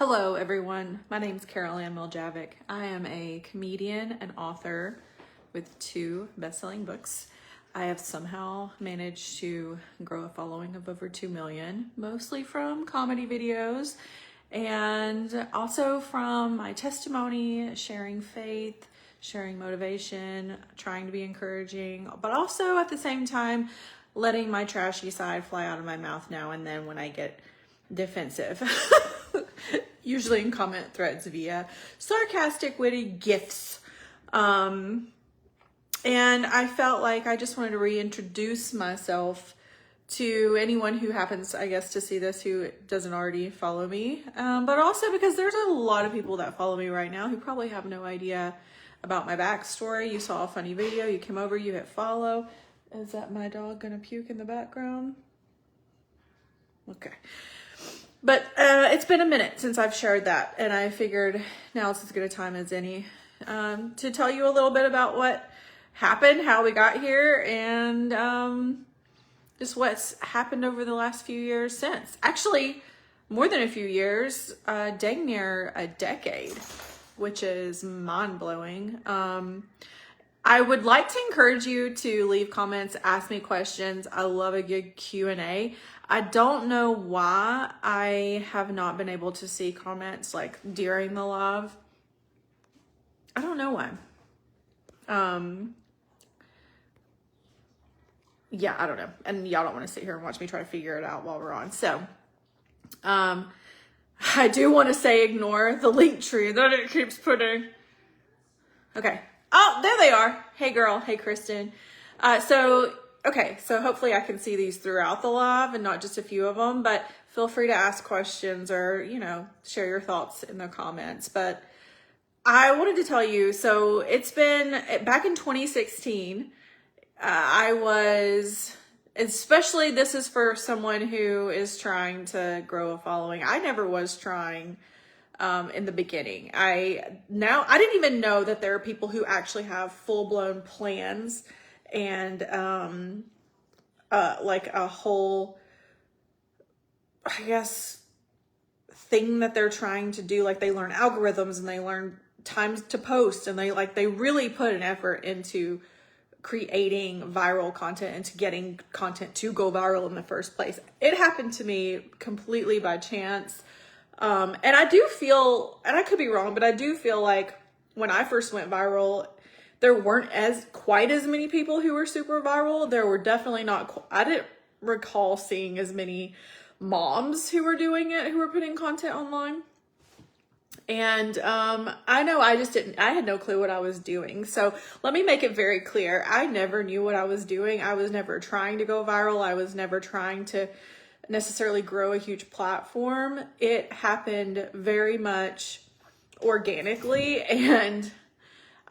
Hello everyone, my name is Carol Ann Miljavik. I am a comedian and author with 2 best-selling books. I have somehow managed to grow a following of over 2 million, mostly from comedy videos and also from my testimony, sharing faith, sharing motivation, trying to be encouraging, but also at the same time letting my trashy side fly out of my mouth now and then when I get defensive. Usually in comment threads via sarcastic, witty gifs. And I felt like I just wanted to reintroduce myself to anyone who happens, I guess, to see this who doesn't already follow me. But also because there's a lot of people that follow me right now who probably have no idea about my backstory. You saw a funny video, you came over, you hit follow. Is that my dog gonna puke in the background? Okay. But it's been a minute since I've shared that, and I figured now's as good a time as any to tell you a little bit about what happened, how we got here, and just what's happened over the last few years since. Actually, more than a few years, dang near a decade, which is mind-blowing. I would like to encourage you to leave comments, ask me questions. I love a good Q&A. I don't know why I have not been able to see comments like during the live. I don't know why. Yeah, I don't know. And y'all don't want to sit here and watch me try to figure it out while we're on. So, I do want to say ignore the link tree that it keeps putting. Okay. Oh, there they are. Hey girl. Hey Kristen. Okay, so hopefully I can see these throughout the live and not just a few of them, but feel free to ask questions or, share your thoughts in the comments. But I wanted to tell you, so it's been back in 2016, I was, especially this is for someone who is trying to grow a following. I never was trying in the beginning. I didn't even know that there are people who actually have full-blown plans and like a whole, I guess, thing that they're trying to do. Like they learn algorithms and they learn times to post and they really put an effort into creating viral content and to getting content to go viral in the first place. It happened to me completely by chance. And I do feel, and I could be wrong, but I do feel like when I first went viral, there weren't quite as many people who were super viral. There were definitely not, I didn't recall seeing as many moms who were doing it, who were putting content online. And I know I had no clue what I was doing. So let me make it very clear. I never knew what I was doing. I was never trying to go viral. I was never trying to necessarily grow a huge platform. It happened very much organically, and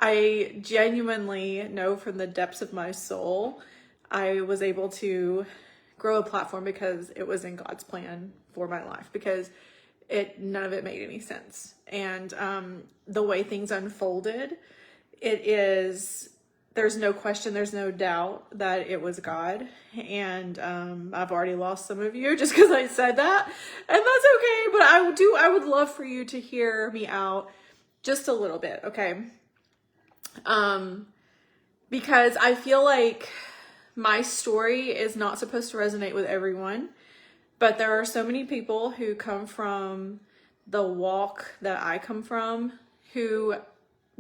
I genuinely know from the depths of my soul I was able to grow a platform because it was in God's plan for my life, because none of it made any sense. And the way things unfolded, there's no question, there's no doubt that it was God. And I've already lost some of you just because I said that, and that's okay. But I would love for you to hear me out just a little bit, okay? Because I feel like my story is not supposed to resonate with everyone, but there are so many people who come from the walk that I come from who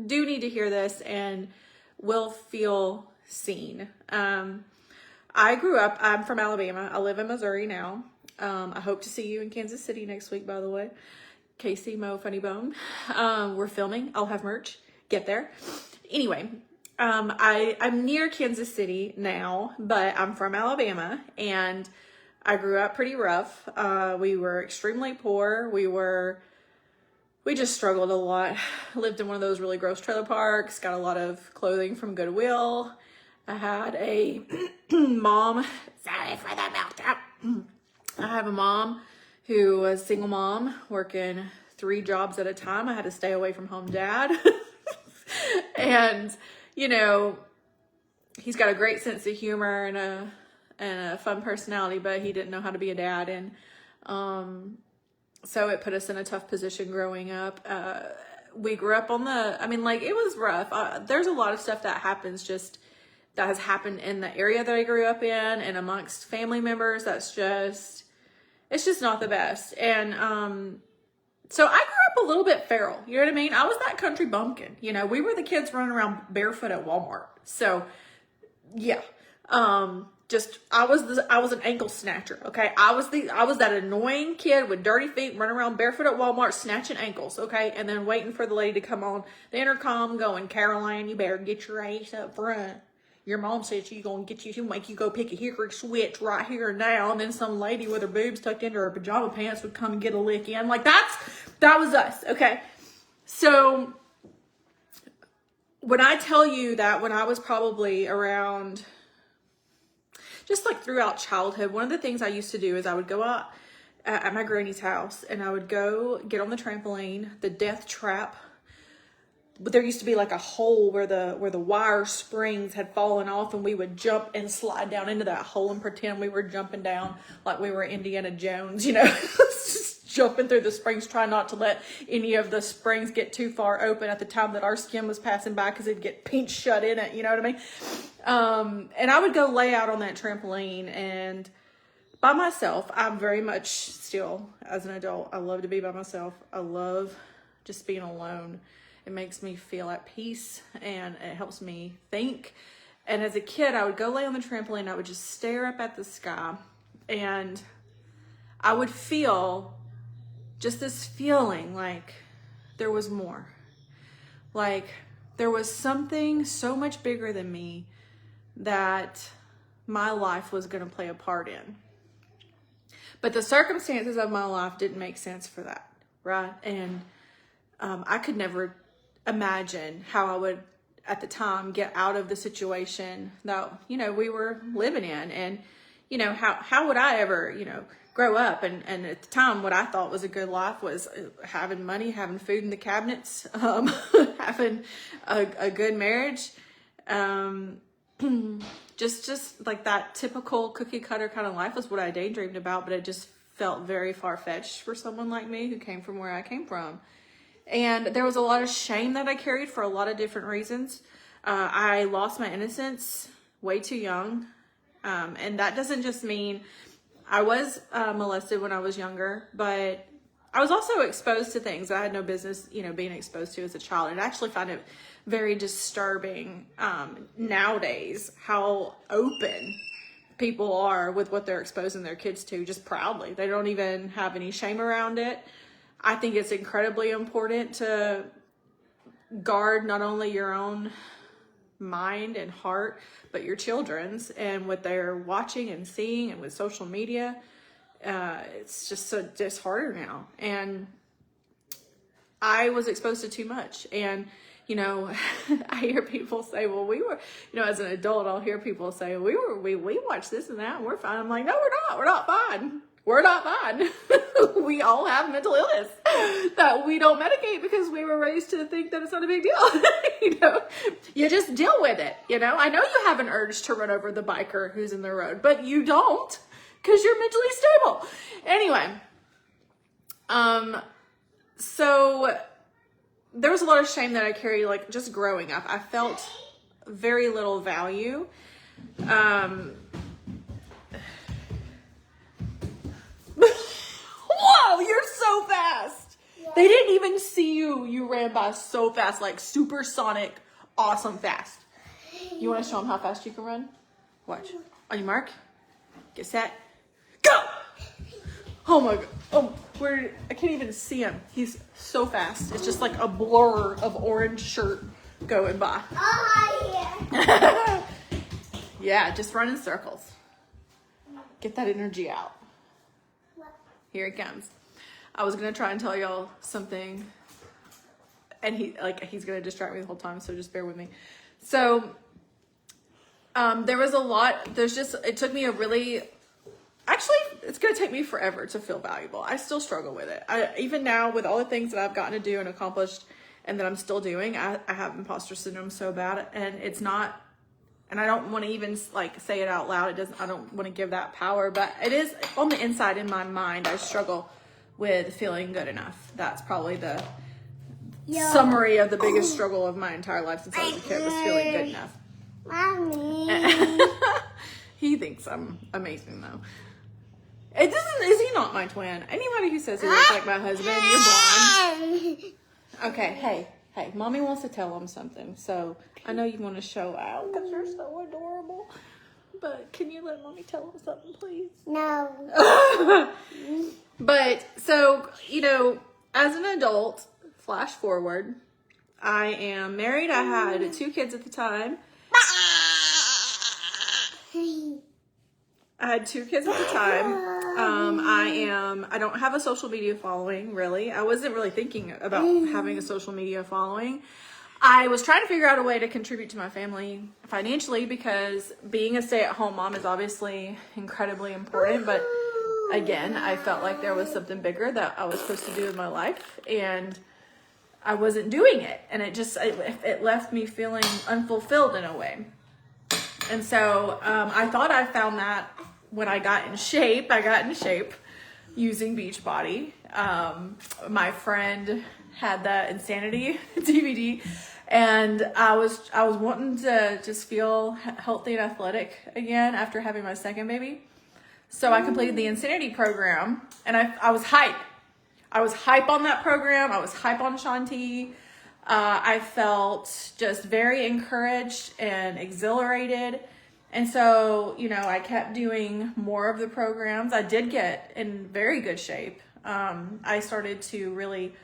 do need to hear this and will feel seen. I grew up, I'm from Alabama. I live in Missouri now. I hope to see you in Kansas City next week, by the way. Casey, Mo, Funny Bone. We're filming. I'll have merch. Get there. Anyway, I'm near Kansas City now, but I'm from Alabama, and I grew up pretty rough. We were extremely poor. We just struggled a lot. Lived in one of those really gross trailer parks, got a lot of clothing from Goodwill. I had a mom, sorry for the mouth. I have a mom who was a single mom working 3 jobs at a time. I had to stay away from home dad. And, he's got a great sense of humor and a fun personality, but he didn't know how to be a dad. And So it put us in a tough position growing up. We grew up on it was rough. There's a lot of stuff that has happened in the area that I grew up in and amongst family members. It's just not the best. And, so I grew up a little bit feral. You know what I mean? I was that country bumpkin. You know, we were the kids running around barefoot at Walmart. So yeah. I was an ankle snatcher. Okay. I was that annoying kid with dirty feet running around barefoot at Walmart, snatching ankles. Okay. And then waiting for the lady to come on the intercom going, Caroline, you better get your ass up front. Your mom said she'll make you go pick a hickory switch right here and now. And then some lady with her boobs tucked into her pajama pants would come and get a lick in. Like that was us. Okay. So when I tell you that when I was probably around, just like throughout childhood, one of the things I used to do is I would go out at my granny's house and I would go get on the trampoline, the death trap. But there used to be like a hole where the wire springs had fallen off, and we would jump and slide down into that hole and pretend we were jumping down like we were Indiana Jones, you know, just jumping through the springs, trying not to let any of the springs get too far open at the time that our skin was passing by because it'd get pinched shut in it, you know what I mean? And I would go lay out on that trampoline and by myself. I'm very much still, as an adult, I love to be by myself. I love just being alone. It makes me feel at peace and it helps me think. And as a kid, I would go lay on the trampoline. I would just stare up at the sky and I would feel just this feeling like there was more. Like there was something so much bigger than me that my life was going to play a part in. But the circumstances of my life didn't make sense for that, right? And I could never imagine how I would, at the time, get out of the situation that, you know, we were living in. And, you know, how would I ever, you know, grow up? And at the time, what I thought was a good life was having money, having food in the cabinets, having a good marriage, just like that typical cookie cutter kind of life was what I daydreamed about, but it just felt very far-fetched for someone like me who came from where I came from. And there was a lot of shame that I carried for a lot of different reasons. I lost my innocence way too young. And that doesn't just mean I was molested when I was younger, but I was also exposed to things that I had no business, you know, being exposed to as a child. And I actually find it very disturbing nowadays how open people are with what they're exposing their kids to, just proudly. They don't even have any shame around it. I think it's incredibly important to guard not only your own mind and heart, but your children's, and what they're watching and seeing, and with social media. It's just so harder now. And I was exposed to too much. And, you know, I hear people say, well, we were, you know, as an adult, I'll hear people say, we watched this and that and we're fine. I'm like, no, we're not fine. We're not fine. We all have mental illness that we don't medicate because we were raised to think that it's not a big deal. You know, you just deal with it. You know, I know you have an urge to run over the biker who's in the road, but you don't because you're mentally stable. Anyway, so there was a lot of shame that I carried, like just growing up. I felt very little value. Whoa, you're so fast. Yeah. They didn't even see you. You ran by so fast, like supersonic, awesome fast. You want to show them how fast you can run? Watch. On your mark, get set, go. Oh my God. Oh, I can't even see him. He's so fast. It's just like a blur of orange shirt going by. Oh, yeah. Yeah, just run in circles. Get that energy out. Here it comes. I was going to try and tell y'all something, and he's going to distract me the whole time, so just bear with me. So, there was a lot, it took me actually, it's going to take me forever to feel valuable. I still struggle with it. Even now, with all the things that I've gotten to do and accomplished and that I'm still doing, I have imposter syndrome so bad, and it's not, and I don't want to even like say it out loud. I don't want to give that power, but it is on the inside in my mind. I struggle with feeling good enough. That's probably the summary of the biggest struggle of my entire life since I was a kid, was feeling good enough. Mommy. He thinks I'm amazing though. Is he not my twin? Anybody who says he looks like my husband, you're blind. Okay, hey, mommy wants to tell him something. So I know you want to show out because you're so adorable. But can you let mommy tell him something, please? No. But so, as an adult, flash forward, I am married. I had 2 kids at the time. I had 2 kids at the time. I don't have a social media following, really. I wasn't really thinking about having a social media following. I was trying to figure out a way to contribute to my family financially because being a stay-at-home mom is obviously incredibly important. But again, I felt like there was something bigger that I was supposed to do in my life, and I wasn't doing it. And it left me feeling unfulfilled in a way. And so I thought I found that when I got in shape. I got in shape using Beachbody. My friend had the Insanity DVD, and I was wanting to just feel healthy and athletic again after having my second baby. So I completed the Insanity program, and I was hype. I was hype on that program. I was hype on Shanti. I felt just very encouraged and exhilarated. And so, I kept doing more of the programs. I did get in very good shape. I started to really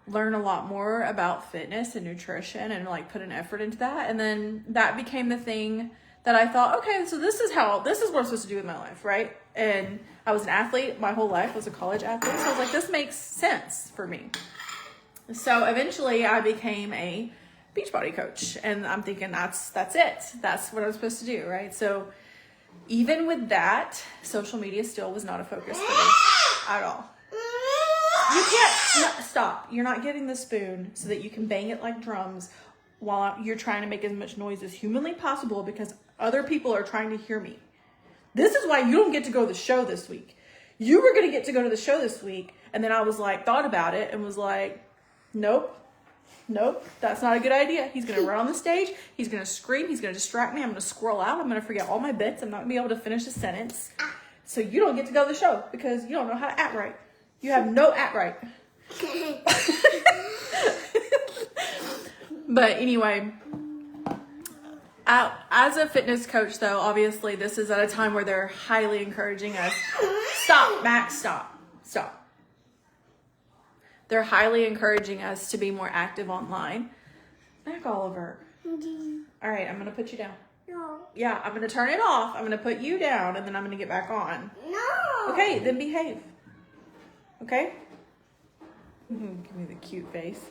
learn a lot more about fitness and nutrition and put an effort into that. And then that became the thing that I thought, okay, so this is what I'm supposed to do with my life, right? And I was an athlete my whole life. I was a college athlete. So I was like, this makes sense for me. So eventually I became a Beachbody coach, and I'm thinking that's it. That's what I'm supposed to do, right? So even with that, social media still was not a focus for me at all. You can't, stop. You're not getting the spoon so that you can bang it like drums while you're trying to make as much noise as humanly possible because other people are trying to hear me. This is why you don't get to go to the show this week. You were going to get to go to the show this week, and then I was thought about it and was like, nope, that's not a good idea. He's going to run on the stage. He's going to scream. He's going to distract me. I'm going to scroll out. I'm going to forget all my bits. I'm not going to be able to finish a sentence. So you don't get to go to the show because you don't know how to act right. You have no act right. But anyway, as a fitness coach, though, obviously this is at a time where they're highly encouraging us. Stop, Max, stop. They're highly encouraging us to be more active online. Mac Oliver. All right, I'm going to put you down. No. Yeah, I'm going to turn it off. I'm going to put you down, and then I'm going to get back on. No. Okay, then behave. Okay? Give me the cute face.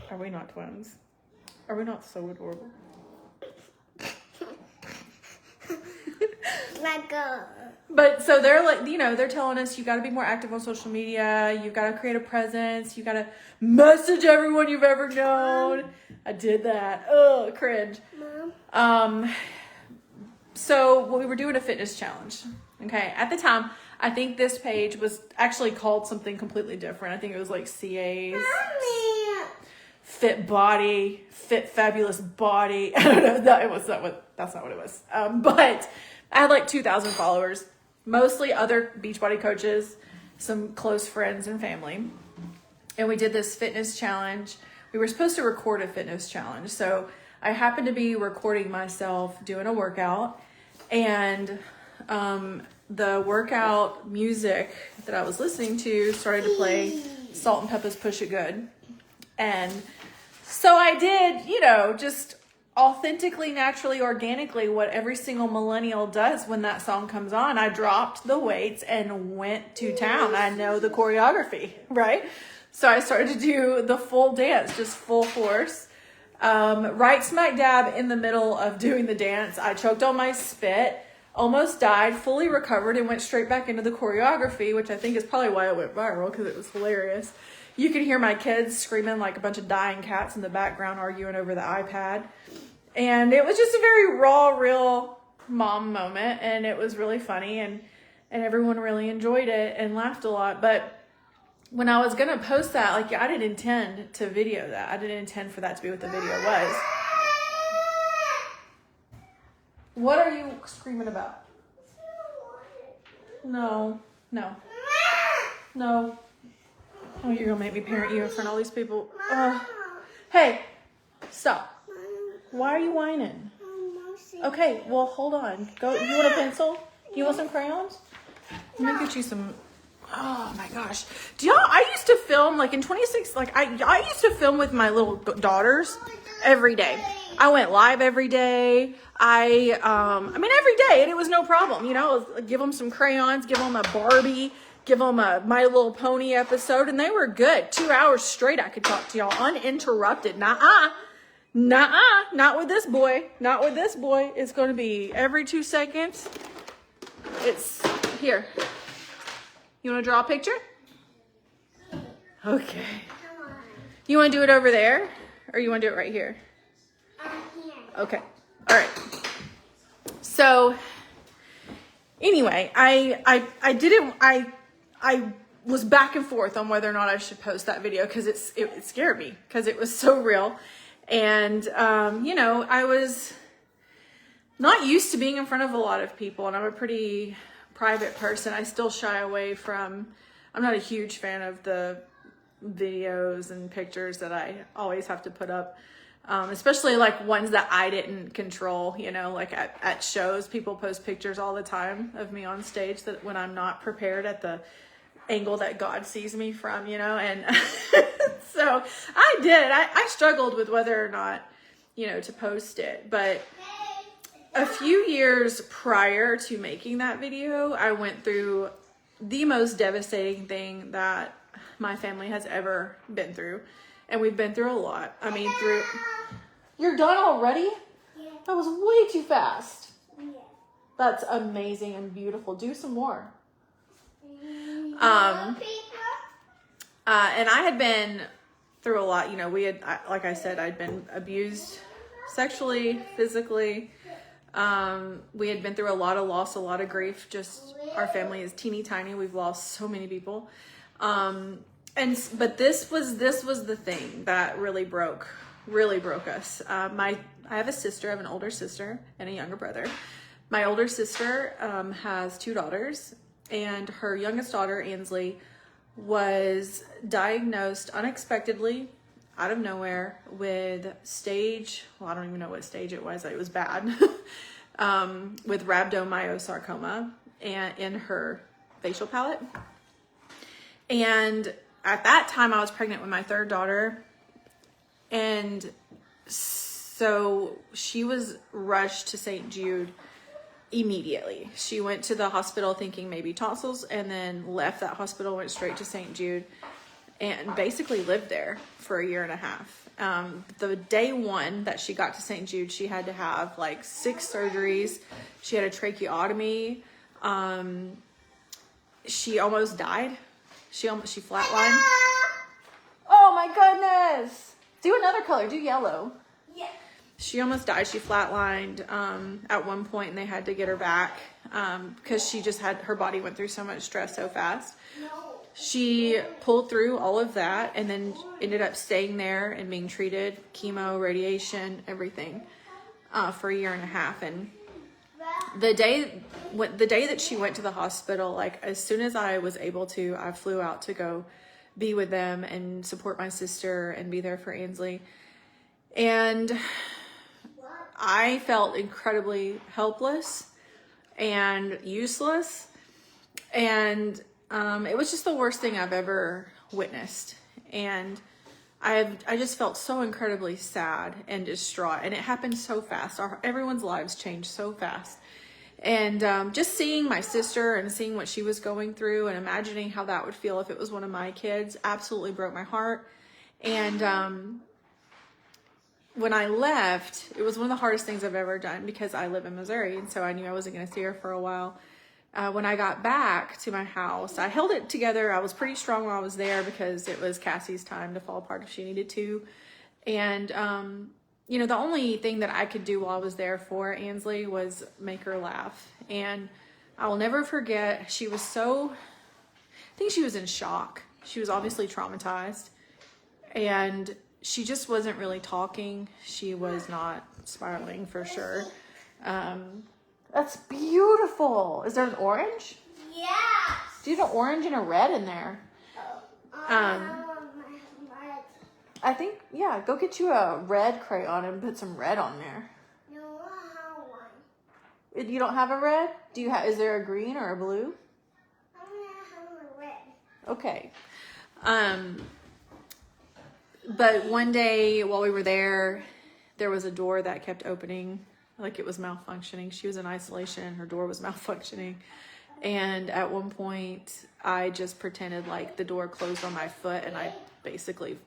Are we not twins? Are we not so adorable? But so they're they're telling us you got to be more active on social media. You've got to create a presence. You got to message everyone you've ever known. I did that. Oh, cringe. Mom. So we were doing a fitness challenge. Okay. At the time, I think this page was actually called something completely different. I think it was CA's Mommy. Fit Body, Fit Fabulous Body. I don't know. That's not what it was. But I had 2,000 followers, mostly other Beachbody coaches, some close friends and family. And we did this fitness challenge. We were supposed to record a fitness challenge. So I happened to be recording myself doing a workout, and the workout music that I was listening to started to play Salt and Peppa's Push It Good. And so I did, just authentically, naturally, organically, what every single millennial does when that song comes on. I dropped the weights and went to town. I know the choreography, right? So I started to do the full dance, just full force. Right smack dab in the middle of doing the dance, I choked on my spit, almost died, fully recovered, and went straight back into the choreography, which I think is probably why it went viral, because it was hilarious. You could hear my kids screaming like a bunch of dying cats in the background, arguing over the iPad. And it was just a very raw, real mom moment, and it was really funny. And and everyone really enjoyed it and laughed a lot. But when I was gonna post that, like, I didn't intend to video that. I didn't intend for that to be what the video was. What are you screaming about? No. Oh, you're gonna make me parent you in front of all these people. Hey, stop. Why are you whining? Okay, well, hold on. Go. You want a pencil? You want some crayons? Let me get you some. Oh my gosh. Do y'all, I used to film like in 26, like I used to film with my little daughters every day. I went live every day. I mean, every day, and it was no problem. You know, give them some crayons, give them a Barbie, give them a My Little Pony episode, and they were good. 2 hours straight I could talk to y'all uninterrupted. Nuh-uh, not with this boy. Not with this boy. It's going to be every 2 seconds. It's here. You want to draw a picture? Okay. You want to do it over there, or you want to do it right here? Okay. All right. So anyway, I was back and forth on whether or not I should post that video because it scared me because it was so real. And, you know, I was not used to being in front of a lot of people, and I'm a pretty private person. I still shy away from, I'm not a huge fan of the videos and pictures that I always have to put up. Especially like ones that I didn't control, you know, like at shows, people post pictures all the time of me on stage that when I'm not prepared at the angle that God sees me from, you know, and so I struggled with whether or not, you know, to post it. But a few years prior to making that video, I went through the most devastating thing that my family has ever been through. And we've been through a lot. I mean, You're done already? Yeah. That was way too fast. Yeah. That's amazing and beautiful. Do some more. And I had been through a lot. You know, like I said, I'd been abused sexually, physically. We had been through a lot of loss, a lot of grief. Just our family is teeny tiny. We've lost so many people. But this was the thing that really broke us. I have a sister. I have an older sister and a younger brother. My older sister has 2 daughters, and her youngest daughter, Ansley, was diagnosed unexpectedly out of nowhere with I don't even know what stage it was. It was bad. With rhabdomyosarcoma and in her facial palate. And at that time, I was pregnant with my 3rd daughter. And so she was rushed to St. Jude immediately. She went to the hospital thinking maybe tonsils, and then left that hospital, went straight to St. Jude, and basically lived there for 1.5 years. The day one that she got to St. Jude, she had to have like 6 surgeries. She had a tracheotomy. She almost died. She flatlined. Oh my goodness. Do another color. Do yellow. Yeah. She almost died. She flatlined at one point, and they had to get her back because she just her body went through so much stress so fast. No. She pulled through all of that and then ended up staying there and being treated, chemo, radiation, everything for 1.5 years. And the day that she went to the hospital, like as soon as I was able to, I flew out to go be with them and support my sister and be there for Ansley. And I felt incredibly helpless and useless. And it was just the worst thing I've ever witnessed. And I just felt so incredibly sad and distraught. And it happened so fast. Everyone's lives changed so fast. And just seeing my sister and seeing what she was going through and imagining how that would feel if it was one of my kids absolutely broke my heart. And when I left, it was one of the hardest things I've ever done because I live in Missouri, and so I knew I wasn't going to see her for a while. When I got back to my house, I held it together. I was pretty strong while I was there because it was Cassie's time to fall apart if she needed to. And you know, the only thing that I could do while I was there for Ansley was make her laugh. And I will never forget. She was I think she was in shock. She was obviously traumatized, and she just wasn't really talking. She was not smiling for sure. That's beautiful. Is there an orange? Yes. Do you have an orange and a red in there? I think, yeah, go get you a red crayon and put some red on there. No, I have one. You don't have a red? Is there a green or a blue? I'm gonna have a red. Okay. But one day while we were there was a door that kept opening, like it was malfunctioning. She was in isolation, her door was malfunctioning. And at one point I just pretended like the door closed on my foot, and I basically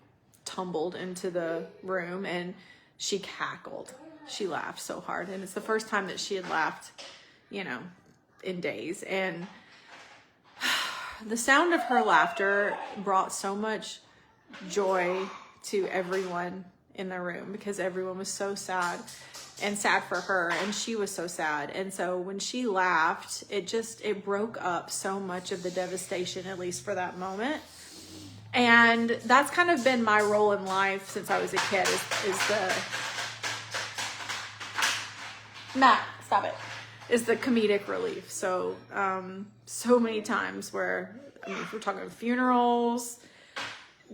tumbled into the room, and she cackled. She laughed so hard, and it's the first time that she had laughed, in days. And the sound of her laughter brought so much joy to everyone in the room, because everyone was so sad for her, and she was so sad. And so when she laughed, it broke up so much of the devastation, at least for that moment. And that's kind of been my role in life since I was a kid, is the comedic relief. So so many times where, if we're talking funerals,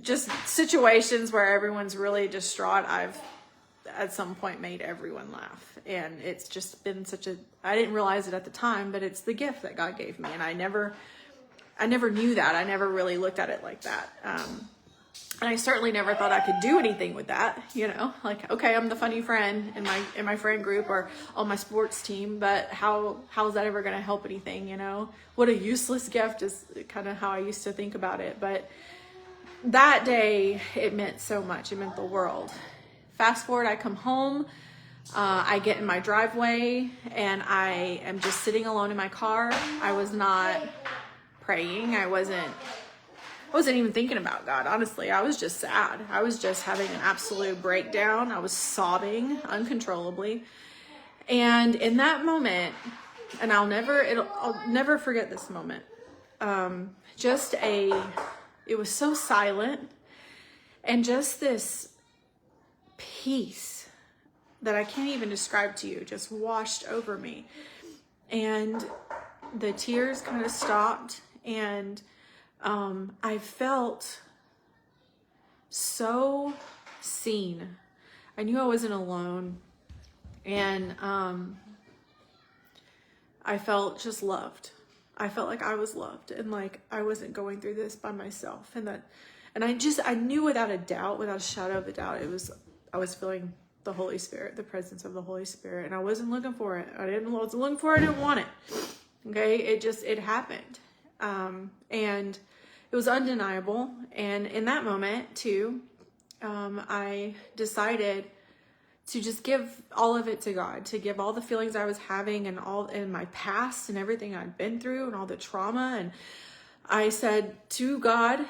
just situations where everyone's really distraught, I've at some point made everyone laugh. And it's just been I didn't realize it at the time, but it's the gift that God gave me. And I never knew that. I never really looked at it like that. And I certainly never thought I could do anything with that, like, okay, I'm the funny friend in my friend group or on my sports team, but how is that ever going to help anything? What a useless gift is kind of how I used to think about it. But that day, it meant so much. It meant the world. Fast forward, I come home, I get in my driveway, and I am just sitting alone in my car. I was not praying. I wasn't even thinking about God, honestly. I was just sad. I was just having an absolute breakdown. I was sobbing uncontrollably. And in that moment, and I'll never forget this moment. It was so silent, and just this peace that I can't even describe to you just washed over me. And the tears kind of stopped, and I felt so seen. I knew I wasn't alone, and I felt just loved. I felt like I was loved, and like I wasn't going through this by myself. And I knew without a doubt, without a shadow of a doubt, I was feeling the Holy Spirit, the presence of the Holy Spirit, and I wasn't looking for it. I wasn't looking for it. I didn't want it. Okay. It happened. And it was undeniable. And in that moment too, I decided to just give all of it to God, to give all the feelings I was having and all in my past and everything I'd been through and all the trauma. And I said to God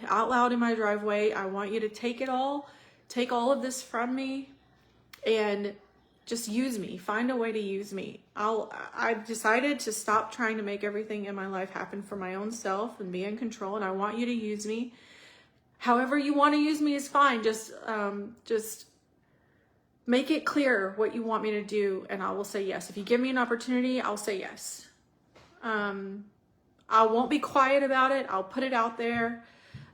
out loud in my driveway, I want you to take all of this from me and just use me. Find a way to use me. I've decided to stop trying to make everything in my life happen for my own self and be in control. And I want you to use me. However you want to use me is fine. Just make it clear what you want me to do, and I will say yes. If you give me an opportunity, I'll say yes. I won't be quiet about it. I'll put it out there.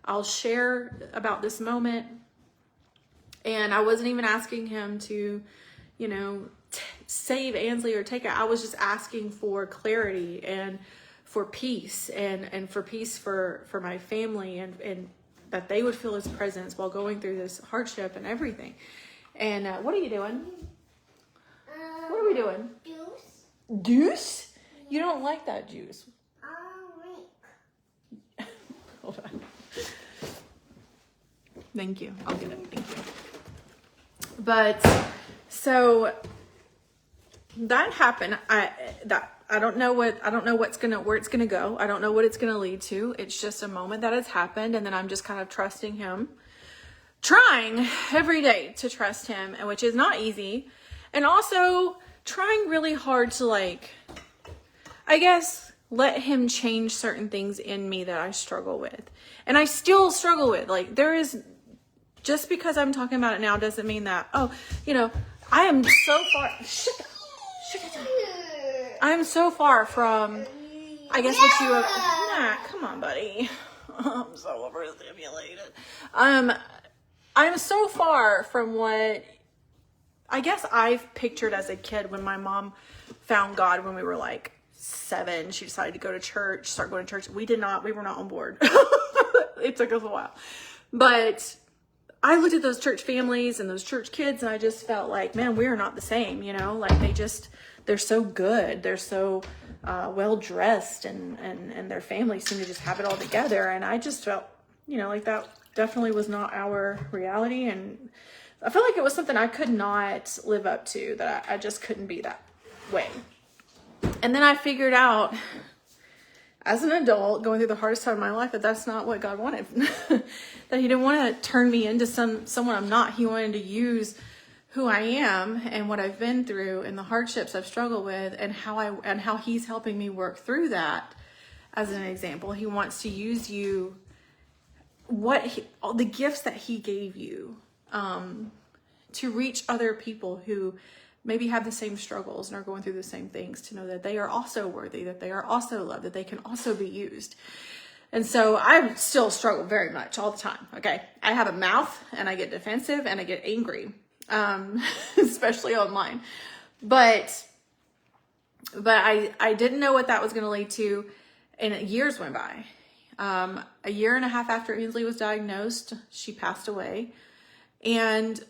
I'll share about this moment. And I wasn't even asking him to, save Ansley or take it. I was just asking for clarity and for peace and for peace for my family and that they would feel his presence while going through this hardship and everything. And what are you doing? What are we doing? Juice. Juice? You don't like that juice. Drink. Hold on. Thank you. I'll get it. Thank you. But so that happened. I don't know where it's gonna go. I don't know what it's gonna lead to. It's just a moment that has happened, and then I'm just kind of trusting him. Trying every day to trust him, and which is not easy, and also trying really hard to I I guess, let him change certain things in me that I struggle with. And I still struggle with. Like, there is, just because I'm talking about it now doesn't mean that, oh, you know, I am so far, I am so far from, I guess what you, nah, come on, buddy. I'm so overstimulated. I'm so far from what I guess I've pictured as a kid when my mom found God when we were like 7. She decided to go to church, start going to church. We were not on board. It took us a while. But I looked at those church families and those church kids and I just felt like, man, we are not the same, you know, like they're so good. They're so well dressed and their families seem to just have it all together. And I just felt, you know, like that definitely was not our reality. And I felt like it was something I could not live up to, that I just couldn't be that way. And then I figured out as an adult going through the hardest time of my life that that's not what God wanted. That he didn't want to turn me into someone I'm not. He wanted to use who I am and what I've been through and the hardships I've struggled with and how he's helping me work through that as an example. He wants to use you, all the gifts that he gave you, to reach other people who maybe have the same struggles and are going through the same things, to know that they are also worthy, that they are also loved, that they can also be used. And so I still struggle very much all the time. Okay. I have a mouth and I get defensive and I get angry, especially online, but I didn't know what that was going to lead to. And years went by. A year and a half after Ainsley was diagnosed, she passed away. And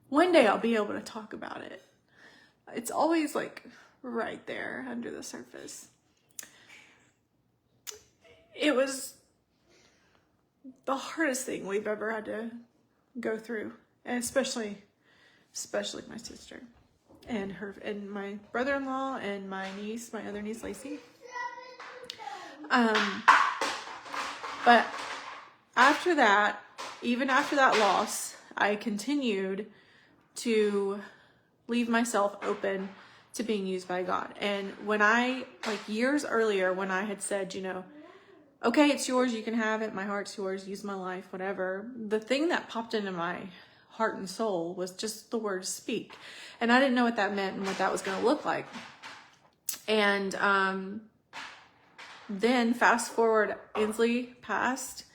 one day I'll be able to talk about it. It's always like right there under the surface. It was the hardest thing we've ever had to go through, and especially my sister and my brother-in-law and my other niece Lacey. But after that, even after that loss, I continued to leave myself open to being used by God. And when years earlier, when I had said, you know, okay, it's yours, you can have it, my heart's yours, use my life, whatever, the thing that popped into my heart and soul was just the word speak. And I didn't know what that meant and what that was going to look like. And then fast forward, Ainsley passed.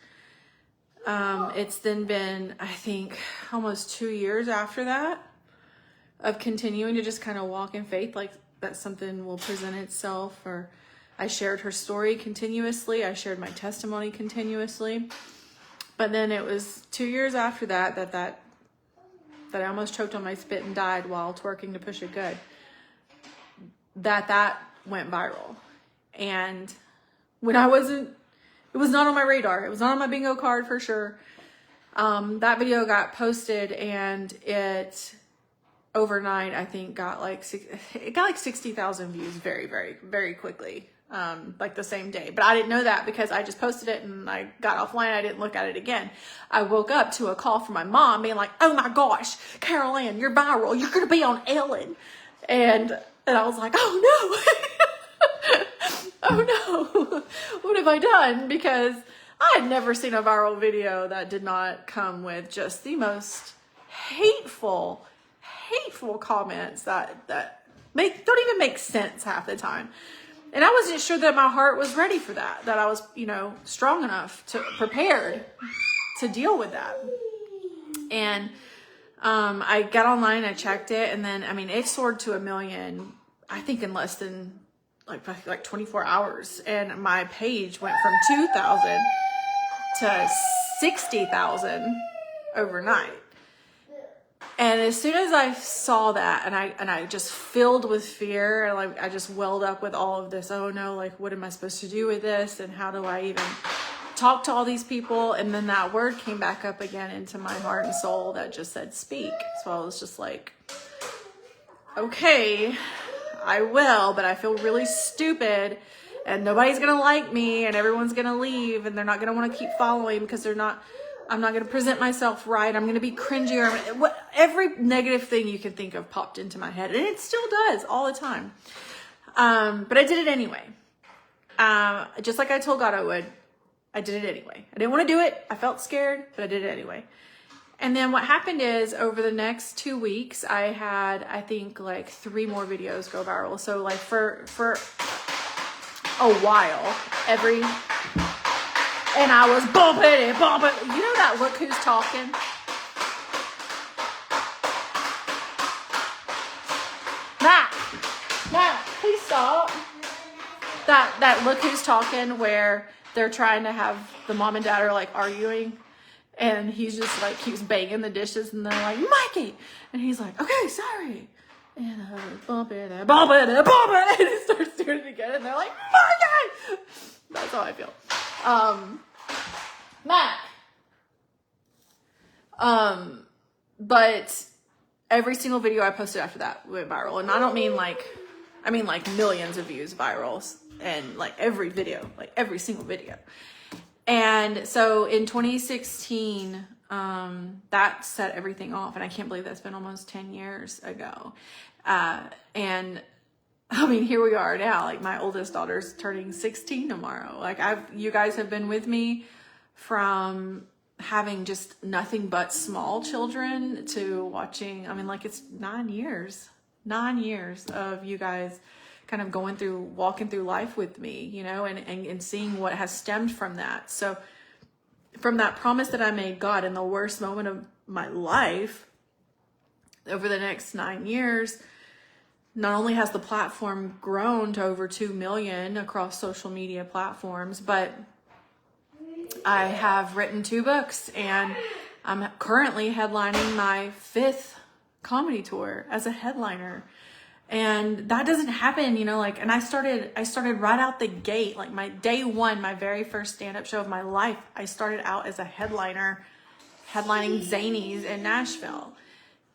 It's then been, I think, almost 2 years after that of continuing to just kind of walk in faith, like that something will present itself. Or I shared her story continuously. I shared my testimony continuously. But then it was 2 years after that I almost choked on my spit and died while twerking to Push It Good. That went viral. And when it was not on my radar. It was not on my bingo card for sure. That video got posted and it overnight, I think, got like 60,000 views very, very, very quickly. Like the same day. But I didn't know that because I just posted it and I got offline. I didn't look at it again. I woke up to a call from my mom being like, oh my gosh, Carol Ann, you're viral. You're going to be on Ellen. And I was like, oh no. Oh no. What have I done? Because I had never seen a viral video that did not come with just the most hateful comments that don't even make sense half the time. And I wasn't sure that my heart was ready for that I was, strong enough prepared to deal with that. And I got online, I checked it, and then, it soared to 1 million, I think in less than like 24 hours. And my page went from 2,000 to 60,000 overnight. And as soon as I saw that, and I just filled with fear, and I just welled up with all of this, oh no, what am I supposed to do with this? And how do I even talk to all these people? And then that word came back up again into my heart and soul that just said, speak. So I was just like, okay, I will, but I feel really stupid and nobody's going to like me and everyone's going to leave and they're not going to want to keep following because they're not I'm not going to present myself right. I'm going to be cringy. Or every negative thing you can think of popped into my head. And it still does all the time. But I did it anyway. Just like I told God I would. I did it anyway. I didn't want to do it. I felt scared, but I did it anyway. And then what happened is over the next 2 weeks, I had, I think, like 3 more videos go viral. So like for a while, and I was bumping. You know that Look Who's Talking? Matt, please stop. That Look Who's Talking where they're trying to have, the mom and dad are like arguing. And he's just like, keeps banging the dishes and they're like, Mikey! And he's like, okay, sorry. And bump it, and he starts doing it again. And they're like, Mikey! That's how I feel. Matt. But every single video I posted after that went viral. And I don't mean like, I mean like millions of views virals. And like every video, like every single video. And so in 2016, that set everything off. And I can't believe that's been almost 10 years ago. And I mean, here we are now, like my oldest daughter's turning 16 tomorrow. Like you guys have been with me from having just nothing but small children to watching, I mean, like it's 9 years of you guys kind of walking through life with me, you know, and seeing what has stemmed from that. So from that promise that I made God in the worst moment of my life, over the next 9 years, not only has the platform grown to over 2 million across social media platforms, but I have written 2 books and I'm currently headlining my 5th comedy tour as a headliner. And that doesn't happen, you know, like, and I started right out the gate, like my day one, my very first stand-up show of my life. I started out as a headliner, headlining Zanies in Nashville.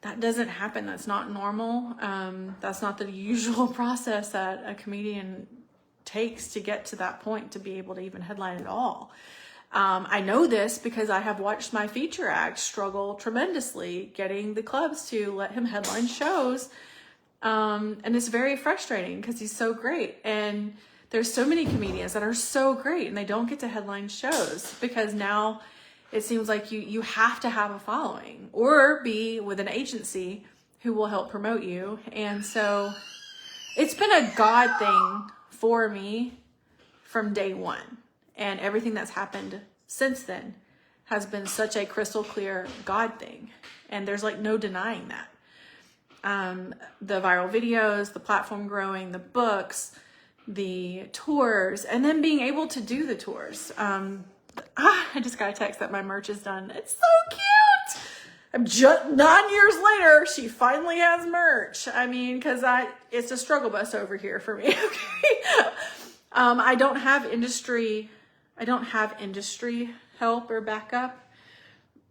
That doesn't happen. That's not normal. That's not the usual process that a comedian takes to get to that point to be able to even headline at all. I know this because I have watched my feature act struggle tremendously getting the clubs to let him headline shows. And it's very frustrating because he's so great. And there's so many comedians that are so great and they don't get to headline shows because now it seems like you have to have a following or be with an agency who will help promote you. And so it's been a God thing for me from day one. And everything that's happened since then has been such a crystal clear God thing. And there's like no denying that. The viral videos, the platform growing, the books, the tours, and then being able to do the tours. I just got a text that my merch is done. It's so cute. I'm just 9 years later, she finally has merch. I mean, cause it's a struggle bus over here for me. Okay. I don't have industry help or backup.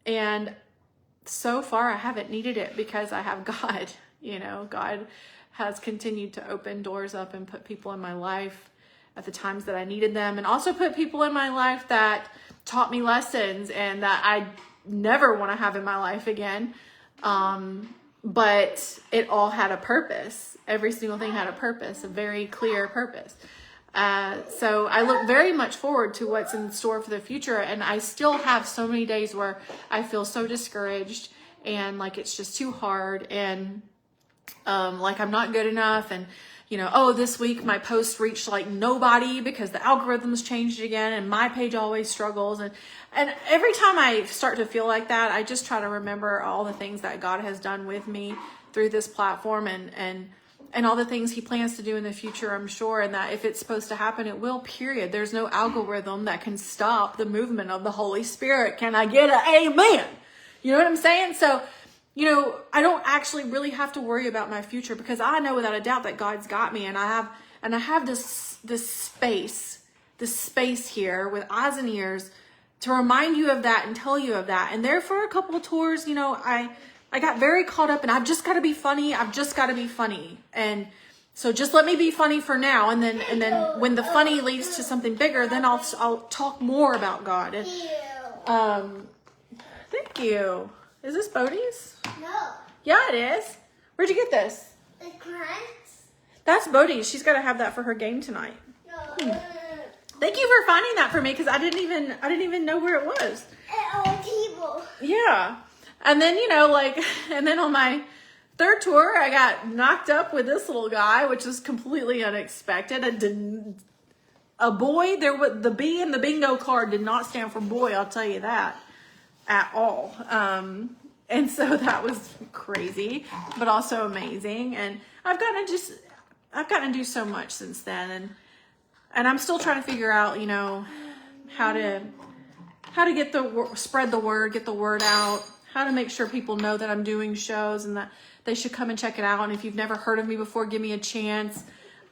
And so far I haven't needed it because I have God, you know, God has continued to open doors up and put people in my life at the times that I needed them, and also put people in my life that taught me lessons and that I never want to have in my life again. But it all had a purpose. Every single thing had a purpose, a very clear purpose. So I look very much forward to what's in store for the future. And I still have so many days where I feel so discouraged and like it's just too hard and like I'm not good enough. And, you know, oh, this week my post reached like nobody because the algorithms changed again and my page always struggles. And every time I start to feel like that, I just try to remember all the things that God has done with me through this platform and all the things he plans to do in the future, I'm sure. And that if it's supposed to happen, it will, period. There's no algorithm that can stop the movement of the Holy Spirit. Can I get an amen? You know what I'm saying? So, you know, I don't actually really have to worry about my future because I know without a doubt that God's got me. And I have this space here with eyes and ears to remind you of that and tell you of that. And there for a couple of tours, you know, I got very caught up and I've just got to be funny. I've just got to be funny. And so just let me be funny for now. And then when the funny leads to something bigger, then I'll talk more about God. And, Thank you. Is this Bodie's? No. Yeah, it is. Where'd you get this? The crunch? That's Bodie's. She's got to have that for her game tonight. No. Thank you for finding that for me because I didn't even know where it was. On table. Yeah. And then, you know, like, and then on my third tour, I got knocked up with this little guy, which was completely unexpected. A boy, the B in the bingo card did not stand for boy, I'll tell you that, at all. And so that was crazy, but also amazing. And I've gotten to do so much since then. And I'm still trying to figure out, you know, how to spread the word, get the word out, how to make sure people know that I'm doing shows and that they should come and check it out. And if you've never heard of me before, give me a chance.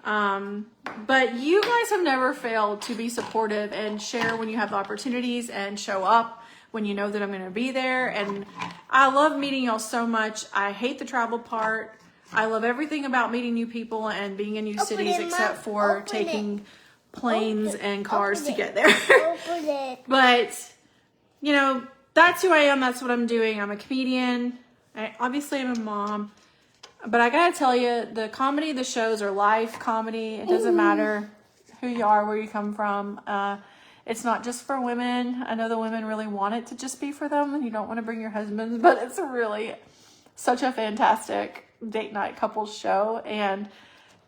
But you guys have never failed to be supportive and share when you have the opportunities and show up when you know that I'm going to be there. And I love meeting y'all so much. I hate the travel part. I love everything about meeting new people and being in new cities except for taking planes and cars to get there. Open it. But, you know, that's who I am. That's what I'm doing. I'm a comedian. Obviously, I'm a mom. But I gotta tell you, the comedy, the shows are life comedy. It doesn't matter who you are, where you come from. It's not just for women. I know the women really want it to just be for them and you don't want to bring your husbands, but it's really such a fantastic date night couples show. And,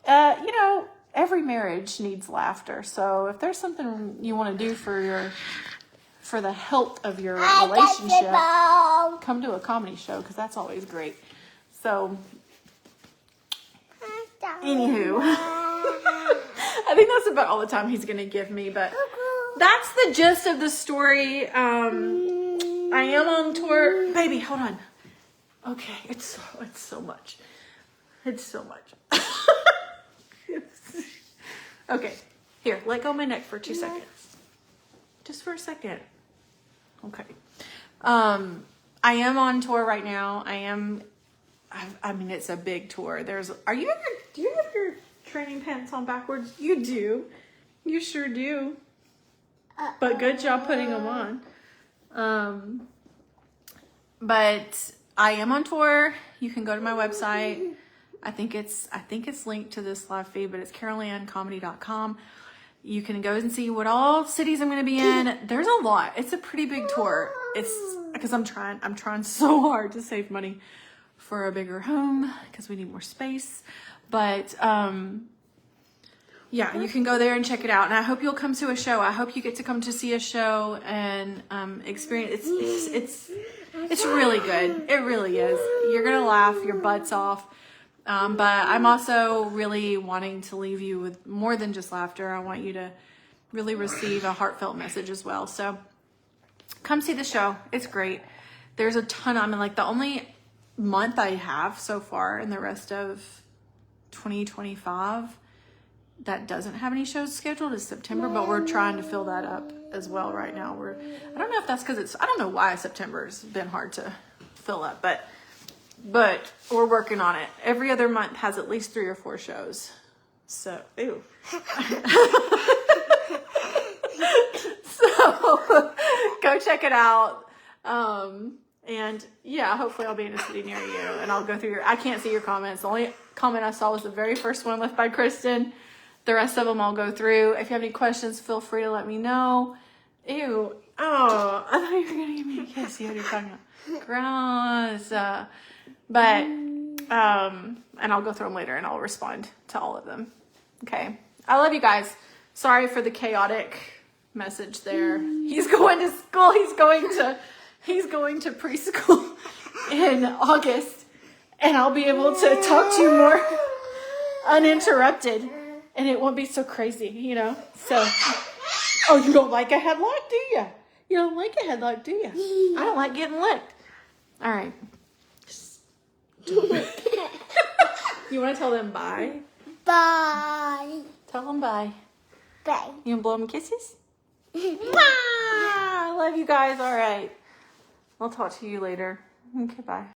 you know, every marriage needs laughter. So if there's something you want to do for the health of your relationship, come to a comedy show because that's always great. So, anywho, I think that's about all the time he's going to give me, but that's the gist of the story. I am on tour. Baby, hold on. Okay, it's so much. It's so much. Okay, here, let go of my neck for 2 seconds. Just for a second. Okay. I am on tour right now. I mean, it's a big tour. Do you have your training pants on backwards? You do. You sure do. But good job putting them on. But I am on tour. You can go to my website. I think it's linked to this live feed, but it's carolannecomedy.com. You can go and see what all cities I'm going to be in. There's a lot. It's a pretty big tour. It's because I'm trying so hard to save money for a bigger home because we need more space. But yeah, you can go there and check it out. And I hope you'll come to a show. I hope you get to come to see a show and experience. It's really good. It really is. You're gonna laugh your butts off. But I'm also really wanting to leave you with more than just laughter. I want you to really receive a heartfelt message as well. So come see the show. It's great. There's a ton. I mean, like the only month I have so far in the rest of 2025 that doesn't have any shows scheduled is September, but we're trying to fill that up as well right now. I don't know if that's because I don't know why September's been hard to fill up, but we're working on it. Every other month has at least 3 or 4 shows. So, ew. So, go check it out. And yeah, hopefully I'll be in a city near you and I'll go through I can't see your comments. The only comment I saw was the very first one left by Kristen. The rest of them I'll go through. If you have any questions, feel free to let me know. Ew. Oh, I thought you were going to give me a kiss. You had your tongue out. Gross. And I'll go through them later and I'll respond to all of them. Okay. I love you guys. Sorry for the chaotic message there. He's going to school. He's going to preschool in August and I'll be able to talk to you more uninterrupted and it won't be so crazy, you know? So, oh, you don't like a headlock, do you? You don't like a headlock, do you? I don't like getting licked. All right. You want to tell them bye? Bye. Tell them bye. Bye. You want to blow them kisses? I love you guys. All right. I'll talk to you later. Okay, bye.